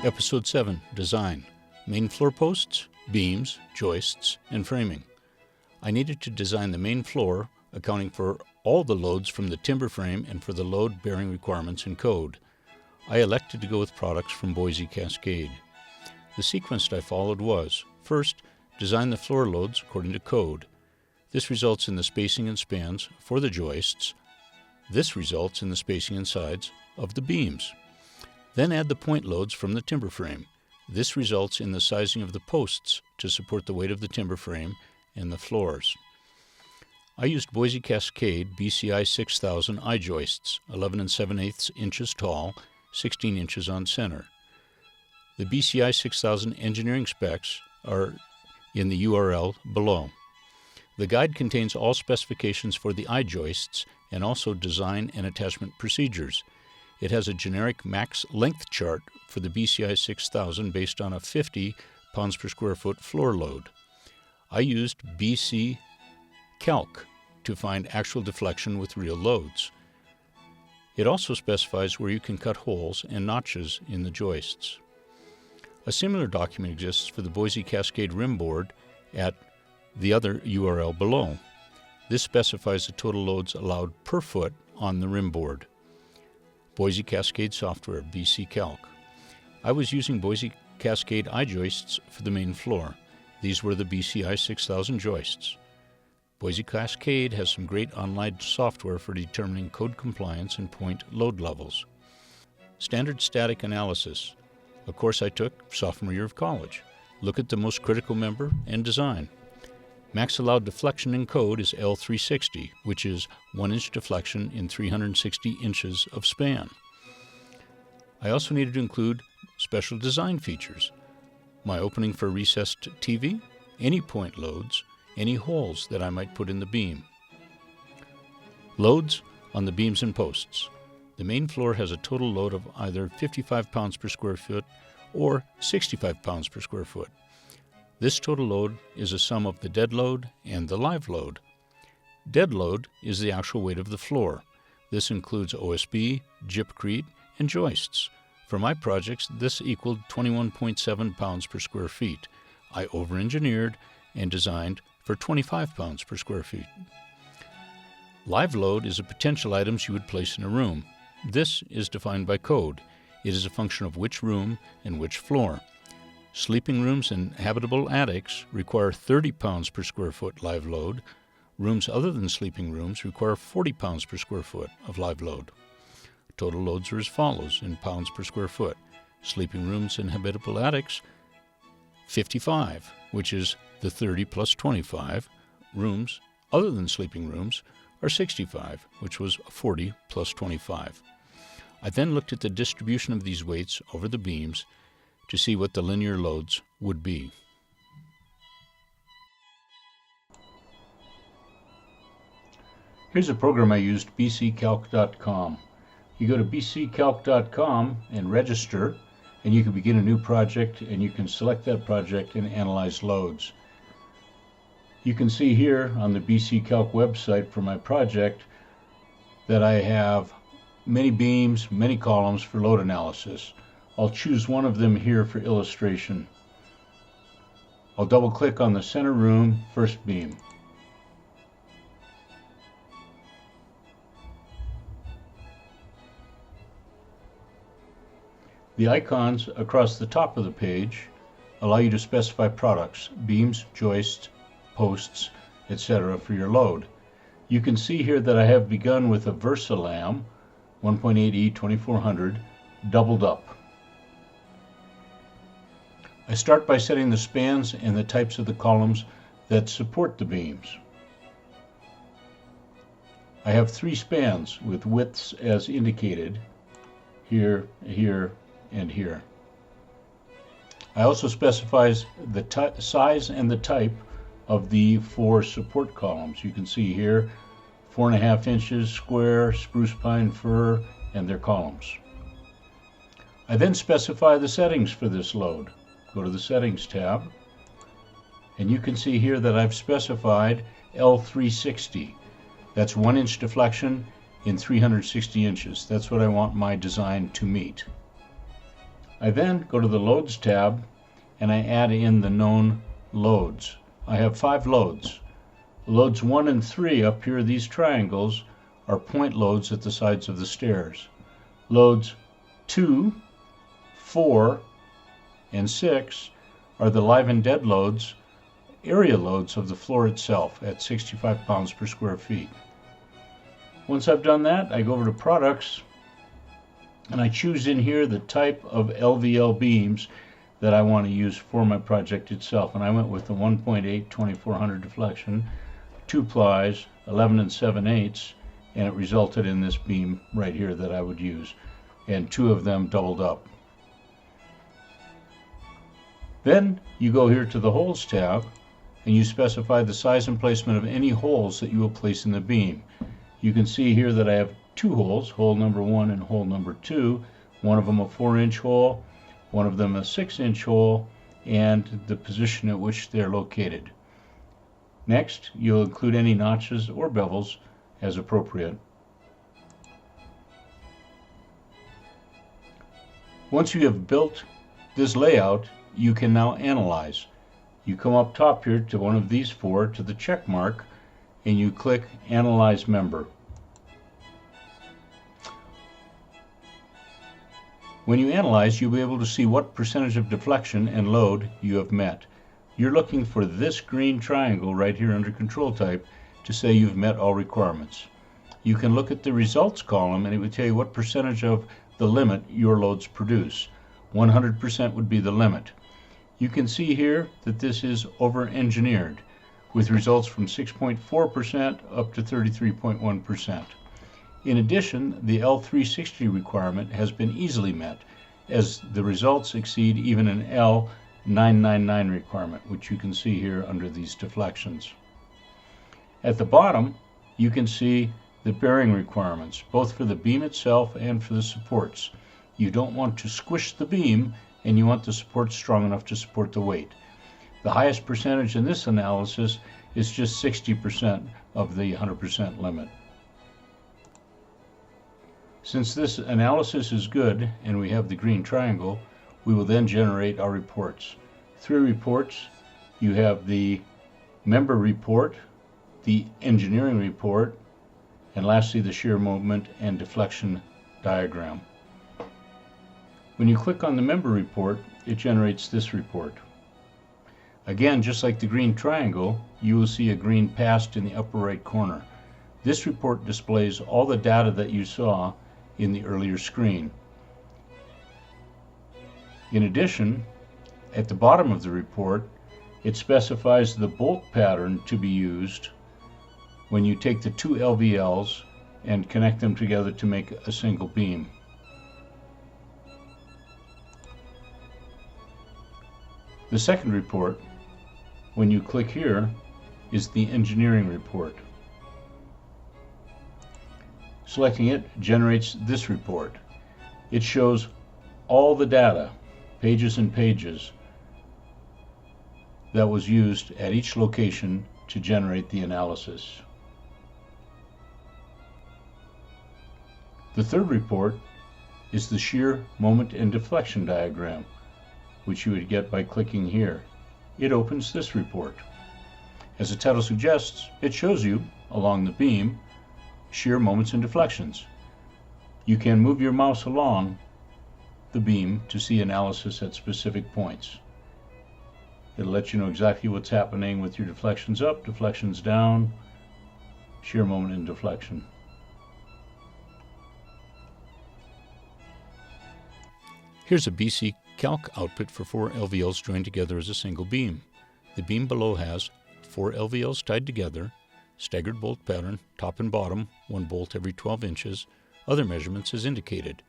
Episode 7, Design. Main floor posts, beams, joists, and framing. I needed to design the main floor, accounting for all the loads from the timber frame and for the load-bearing requirements in code. I elected to go with products from Boise Cascade. The sequence I followed was, first, design the floor loads according to code. This results in the spacing and spans for the joists. This results in the spacing and sides of the beams. Then add the point loads from the timber frame. This results in the sizing of the posts to support the weight of the timber frame and the floors. I used Boise Cascade BCI 6000 i-joists, 11 7/8 inches tall, 16 inches on center. The BCI 6000 engineering specs are in the URL below. The guide contains all specifications for the i-joists and also design and attachment procedures. It has a generic max length chart for the BCI 6000 based on a 50 pounds per square foot floor load. I used BC Calc to find actual deflection with real loads. It also specifies where you can cut holes and notches in the joists. A similar document exists for the Boise Cascade Rim Board at the other URL below. This specifies the total loads allowed per foot on the rim board. Boise Cascade software, BC Calc. I was using Boise Cascade i-joists for the main floor. These were the BCI 6000 joists. Boise Cascade has some great online software for determining code compliance and point load levels. Standard static analysis, a course I took sophomore year of college. Look at the most critical member and design. Max allowed deflection in code is L360, which is 1 inch deflection in 360 inches of span. I also needed to include special design features. My opening for recessed TV, any point loads, any holes that I might put in the beam. Loads on the beams and posts. The main floor has a total load of either 55 pounds per square foot or 65 pounds per square foot. This total load is a sum of the dead load and the live load. Dead load is the actual weight of the floor. This includes OSB, gypcrete, and joists. For my projects, this equaled 21.7 pounds per square feet. I over-engineered and designed for 25 pounds per square feet. Live load is the potential items you would place in a room. This is defined by code. It is a function of which room and which floor. Sleeping rooms and habitable attics require 30 pounds per square foot live load. Rooms other than sleeping rooms require 40 pounds per square foot of live load. Total loads are as follows in pounds per square foot. Sleeping rooms and habitable attics, 55, which is the 30 plus 25. Rooms other than sleeping rooms are 65, which was 40 plus 25. I then looked at the distribution of these weights over the beams to see what the linear loads would be. Here's a program I used, bccalc.com. You go to bccalc.com and register, and you can begin a new project, and you can select that project and analyze loads. You can see here on the BC Calc website for my project that I have many beams, many columns for load analysis. I'll choose one of them here for illustration. I'll double click on the center room first beam. The icons across the top of the page allow you to specify products, beams, joists, posts, etc. for your load. You can see here that I have begun with a Versalam 1.8E 2400 doubled up. I start by setting the spans and the types of the columns that support the beams. I have 3 spans with widths as indicated, here, here, and here. I also specify the size and the type of the 4 support columns. You can see here 4.5 inches square, spruce pine fir, and their columns. I then specify the settings for this load. Go to the Settings tab, and you can see here that I've specified L360. That's 1 inch deflection in 360 inches. That's what I want my design to meet. I then go to the Loads tab and I add in the known loads. I have 5 loads. Loads 1 and 3 up here, these triangles, are point loads at the sides of the stairs. Loads 2, 4, and 6 are the live and dead loads, area loads of the floor itself at 65 pounds per square feet. Once I've done that, I go over to Products and I choose in here the type of LVL beams that I want to use for my project itself. And I went with the 1.8 2400 deflection, 2 plies, 11 7/8, and it resulted in this beam right here that I would use, and 2 of them doubled up. Then you go here to the Holes tab and you specify the size and placement of any holes that you will place in the beam. You can see here that I have 2 holes, hole number 1 and hole number 2, one of them a 4-inch hole, one of them a 6-inch hole, and the position at which they're located. Next, you'll include any notches or bevels as appropriate. Once you have built this layout, you can now analyze. You come up top here to one of these 4, to the check mark, and you click Analyze Member. When you analyze, you'll be able to see what percentage of deflection and load you have met. You're looking for this green triangle right here under Control Type to say you've met all requirements. You can look at the Results column and it would tell you what percentage of the limit your loads produce. 100% would be the limit. You can see here that this is over-engineered, with results from 6.4% up to 33.1%. In addition, the L360 requirement has been easily met, as the results exceed even an L999 requirement, which you can see here under these deflections. At the bottom, you can see the bearing requirements, both for the beam itself and for the supports. You don't want to squish the beam, and you want the support strong enough to support the weight. The highest percentage in this analysis is just 60% of the 100% limit. Since this analysis is good and we have the green triangle, we will then generate our reports. 3 reports. You have the member report, the engineering report, and lastly the shear moment and deflection diagram. When you click on the member report, it generates this report. Again, just like the green triangle, you will see a green past in the upper right corner. This report displays all the data that you saw in the earlier screen. In addition, at the bottom of the report, it specifies the bolt pattern to be used when you take the 2 LVLs and connect them together to make a single beam. The second report, when you click here, is the engineering report. Selecting it generates this report. It shows all the data, pages and pages, that was used at each location to generate the analysis. The third report is the shear, moment, and deflection diagram, which you would get by clicking here. It opens this report. As the title suggests, it shows you, along the beam, shear, moments, and deflections. You can move your mouse along the beam to see analysis at specific points. It'll let you know exactly what's happening with your deflections up, deflections down, shear moment, and deflection. Here's a BC Calc output for 4 LVLs joined together as a single beam. The beam below has 4 LVLs tied together, staggered bolt pattern, top and bottom, 1 bolt every 12 inches, other measurements as indicated.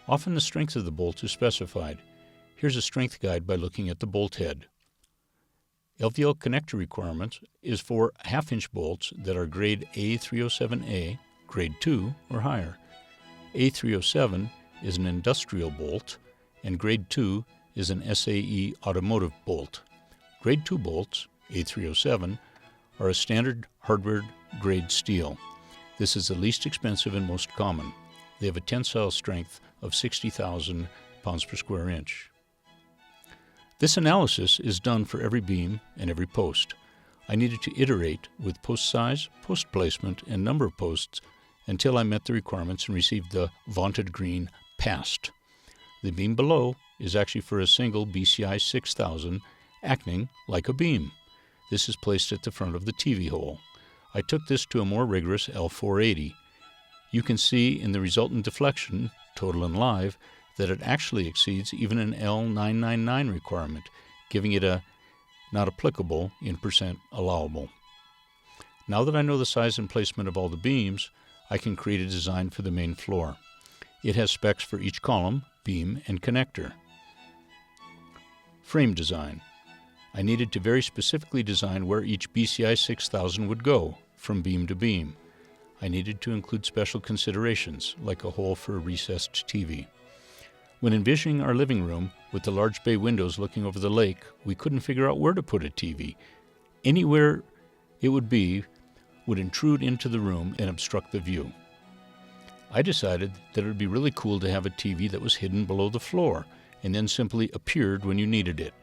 Often the strength of the bolt is specified. Here's a strength guide by looking at the bolt head. LVL connector requirements is for 1/2-inch bolts that are grade A307A, grade 2 or higher. A307 is an industrial bolt, and grade 2 is an SAE automotive bolt. Grade 2 bolts, A307, are a standard hardware grade steel. This is the least expensive and most common. They have a tensile strength of 60,000 pounds per square inch. This analysis is done for every beam and every post. I needed to iterate with post size, post placement, and number of posts until I met the requirements and received the vaunted green passed. The beam below is actually for a single BCI 6000 acting like a beam. This is placed at the front of the TV hole. I took this to a more rigorous L480. You can see in the resultant deflection, total and live, that it actually exceeds even an L999 requirement, giving it a not applicable in percent allowable. Now that I know the size and placement of all the beams, I can create a design for the main floor. It has specs for each column, beam, and connector. Frame design. I needed to very specifically design where each BCI 6000 would go, from beam to beam. I needed to include special considerations, like a hole for a recessed TV. When envisioning our living room with the large bay windows looking over the lake, we couldn't figure out where to put a TV. Anywhere it would be would intrude into the room and obstruct the view. I decided that it would be really cool to have a TV that was hidden below the floor and then simply appeared when you needed it.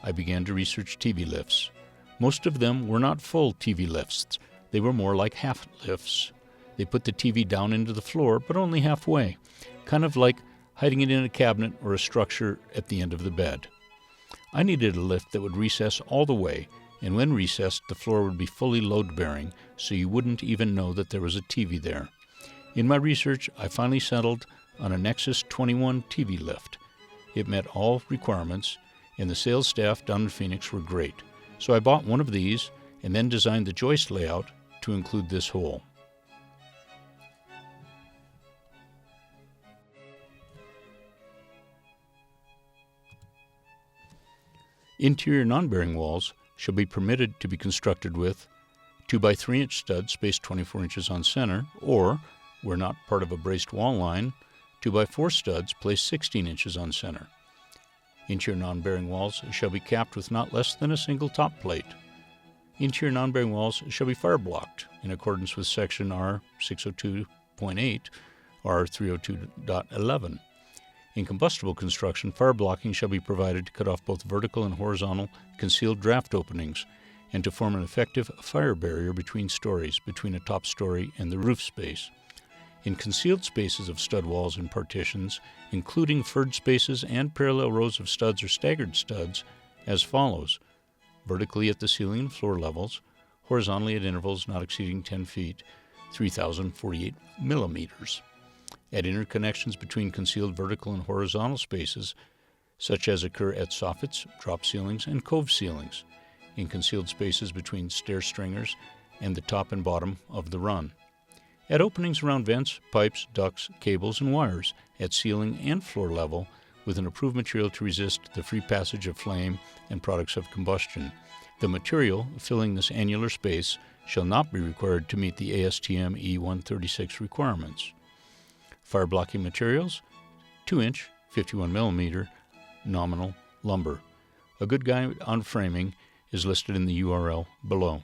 I began to research TV lifts. Most of them were not full TV lifts. They were more like half lifts. They put the TV down into the floor, but only halfway, kind of like hiding it in a cabinet or a structure at the end of the bed. I needed a lift that would recess all the way, and when recessed, the floor would be fully load-bearing, so you wouldn't even know that there was a TV there. In my research, I finally settled on a Nexus 21 TV lift. It met all requirements, and the sales staff down in Phoenix were great. So I bought one of these and then designed the joist layout to include this hole. Interior non-bearing walls shall be permitted to be constructed with 2 by 3 inch studs spaced 24 inches on center, or, where not part of a braced wall line, 2 by 4 studs placed 16 inches on center. Interior non-bearing walls shall be capped with not less than a single top plate. Interior non-bearing walls shall be fire blocked in accordance with section R 602.8, R 302.11. In combustible construction, fire blocking shall be provided to cut off both vertical and horizontal concealed draft openings and to form an effective fire barrier between stories, between a top story and the roof space. In concealed spaces of stud walls and partitions, including furred spaces and parallel rows of studs or staggered studs, as follows: vertically at the ceiling and floor levels, horizontally at intervals not exceeding 10 feet, 3,048 millimeters. At interconnections between concealed vertical and horizontal spaces, such as occur at soffits, drop ceilings, and cove ceilings, in concealed spaces between stair stringers and the top and bottom of the run. At openings around vents, pipes, ducts, cables, and wires, at ceiling and floor level, with an approved material to resist the free passage of flame and products of combustion. The material filling this annular space shall not be required to meet the ASTM E136 requirements. Fire blocking materials, 2-inch, 51 millimeter nominal lumber. A good guide on framing is listed in the URL below.